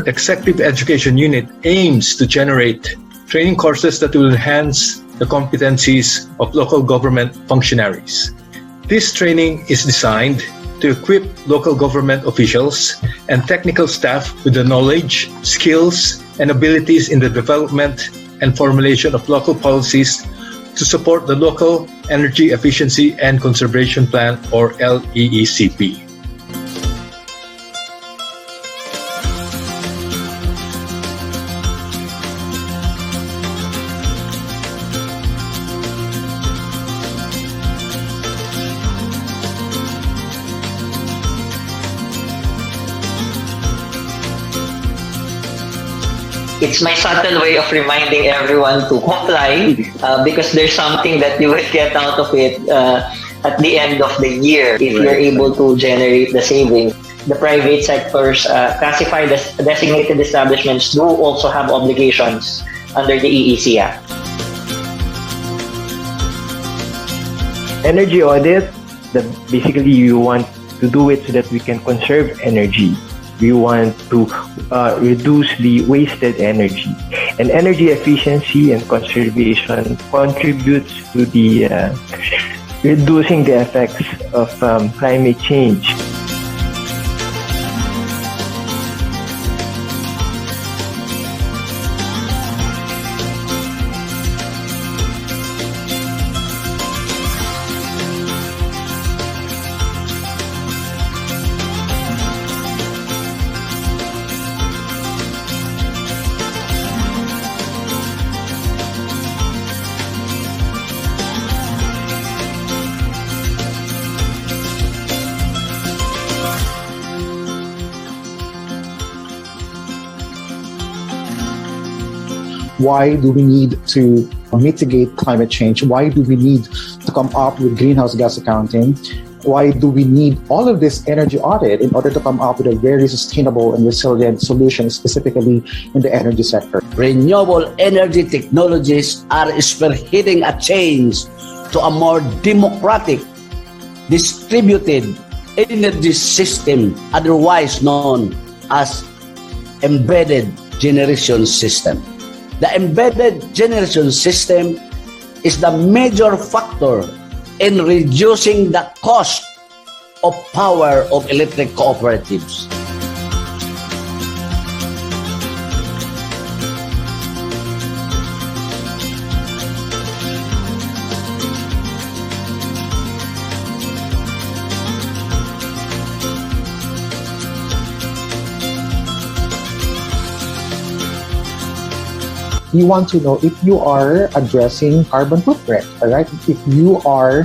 Executive Education Unit aims to generate training courses that will enhance the competencies of local government functionaries. This training is designed to equip local government officials and technical staff with the knowledge, skills, and abilities in the development and formulation of local policies to support the Local Energy Efficiency and Conservation Plan, or LEECP. It's my subtle way of reminding everyone to comply because there's something that you will get out of it at the end of the year if you're able to generate the savings. The private sectors classified as designated establishments do also have obligations under the EEC Act. Energy audit, basically you want to do it so that we can conserve energy. We want to reduce the wasted energy. And energy efficiency and conservation contributes to the reducing the effects of climate change. Why do we need to mitigate climate change? Why do we need to come up with greenhouse gas accounting? Why do we need all of this energy audit in order to come up with a very sustainable and resilient solution, specifically in the energy sector? Renewable energy technologies are spearheading a change to a more democratic, distributed energy system, otherwise known as embedded generation system. The embedded generation system is the major factor in reducing the cost of power of electric cooperatives. You want to know if you are addressing carbon footprint, all right? If you are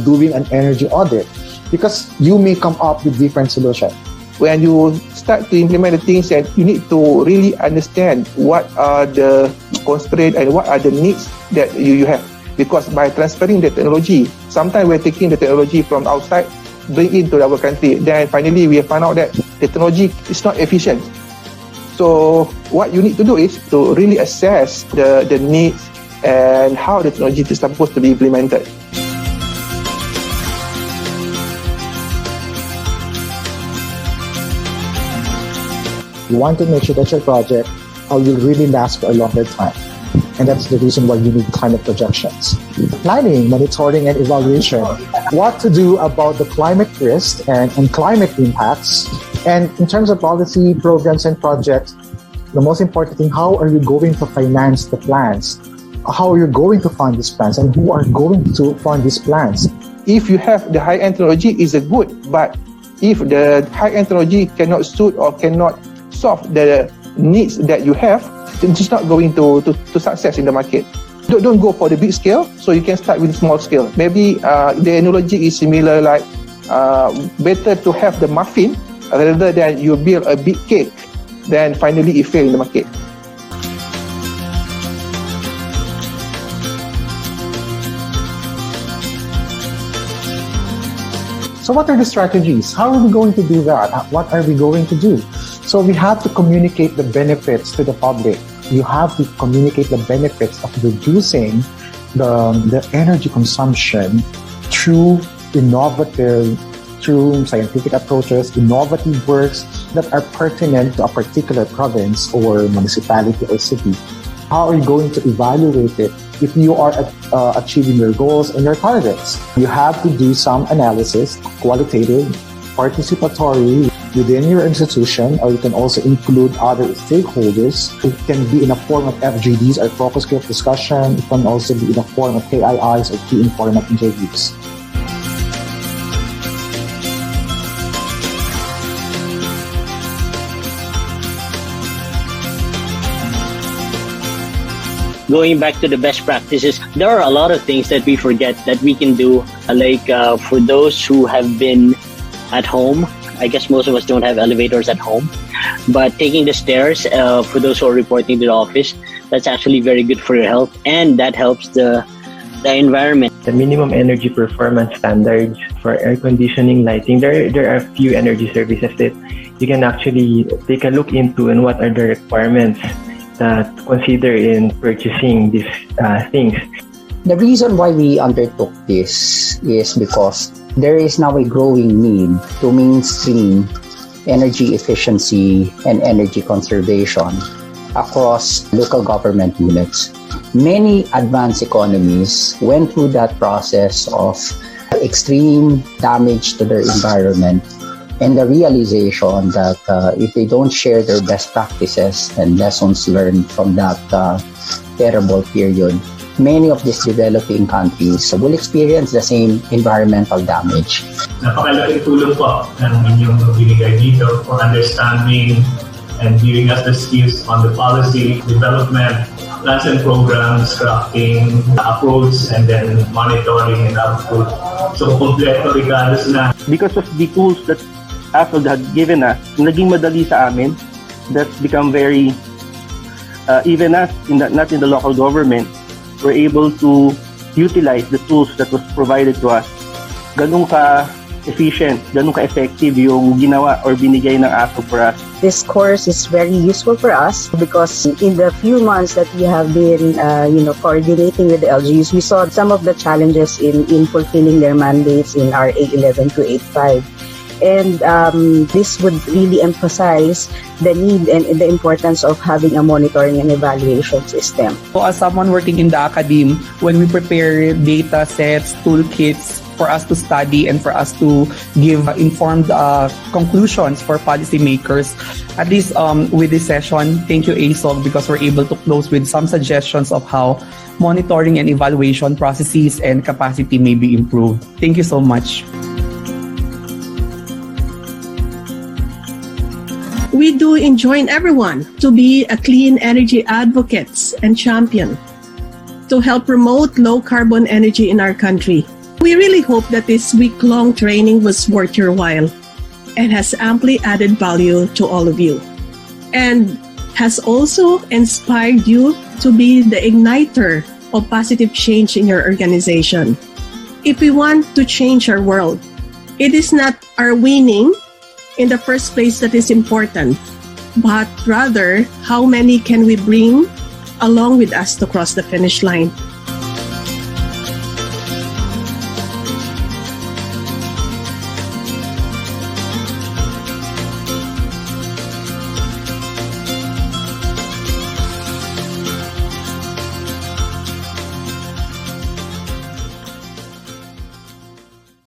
doing an energy audit, because you may come up with different solutions. When you start to implement the things, that you need to really understand what are the constraints and what are the needs that you have. Because by transferring the technology, sometimes we're taking the technology from outside, bring it to our country. Then finally we find out that the technology is not efficient. So what you need to do is to really assess the needs and how the technology is supposed to be implemented. You want to make sure that your project will really last for a longer time. And that's the reason why you need climate projections. Planning, monitoring, and evaluation. What to do about the climate risk and climate impacts. And in terms of policy, programs, and projects, the most important thing, how are you going to finance the plans? How are you going to fund these plans? And who are going to fund these plans? If you have the high-end technology, is a good. But if the high-end technology cannot suit or cannot solve the needs that you have, then it's not going to success in the market. Don't go for the big scale, so you can start with small scale. Maybe the analogy is similar, like better to have the muffin rather than you build a big cake, then finally it fails in the market. So what are the strategies? How are we going to do that? What are we going to do? So we have to communicate the benefits to the public. You have to communicate the benefits of reducing the energy consumption through innovative breakthrough scientific approaches, innovative works that are pertinent to a particular province or municipality or city. How are you going to evaluate it if you are achieving your goals and your targets? You have to do some analysis, qualitative, participatory within your institution, or you can also include other stakeholders. It can be in a form of FGDs or focus group discussion. It can also be in a form of KIIs or key informant interviews. Going back to the best practices, there are a lot of things that we forget that we can do. Like for those who have been at home, I guess most of us don't have elevators at home, but taking the stairs for those who are reporting to the office, that's actually very good for your health, and that helps the environment. The minimum energy performance standards for air conditioning, lighting, there are a few energy services that you can actually take a look into and what are the requirements that consider in purchasing these things. The reason why we undertook this is because there is now a growing need to mainstream energy efficiency and energy conservation across local government units. Many advanced economies went through that process of extreme damage to their environment and the realization that if they don't share their best practices and lessons learned from that terrible period, many of these developing countries will experience the same environmental damage. Napakalaking tulong po ng inyong binigay dito for understanding and giving us the skills on the policy development, plans and programs, crafting, approach, and then monitoring and output. So, kompleto regardless na. Because of the tools that ASEP had given us, naging madali sa amin. That's become very, even us, not in the local government, we're able to utilize the tools that was provided to us. Ganun ka-efficient, ganun ka-effective yung ginawa or binigay ng ASEP for us. This course is very useful for us because in the few months that we have been coordinating with the LGUs, we saw some of the challenges in fulfilling their mandates in RA 11 to 85. And this would really emphasize the need and the importance of having a monitoring and evaluation system. So as someone working in the academe, when we prepare data sets, toolkits for us to study and for us to give informed conclusions for policymakers, at least with this session, thank you ASOG, because we're able to close with some suggestions of how monitoring and evaluation processes and capacity may be improved. Thank you so much. We do enjoin everyone to be a clean energy advocates and champion to help promote low carbon energy in our country. We really hope that this week-long training was worth your while and has amply added value to all of you, and has also inspired you to be the igniter of positive change in your organization. If we want to change our world, it is not our winning in the first place that is important, but rather how many can we bring along with us to cross the finish line.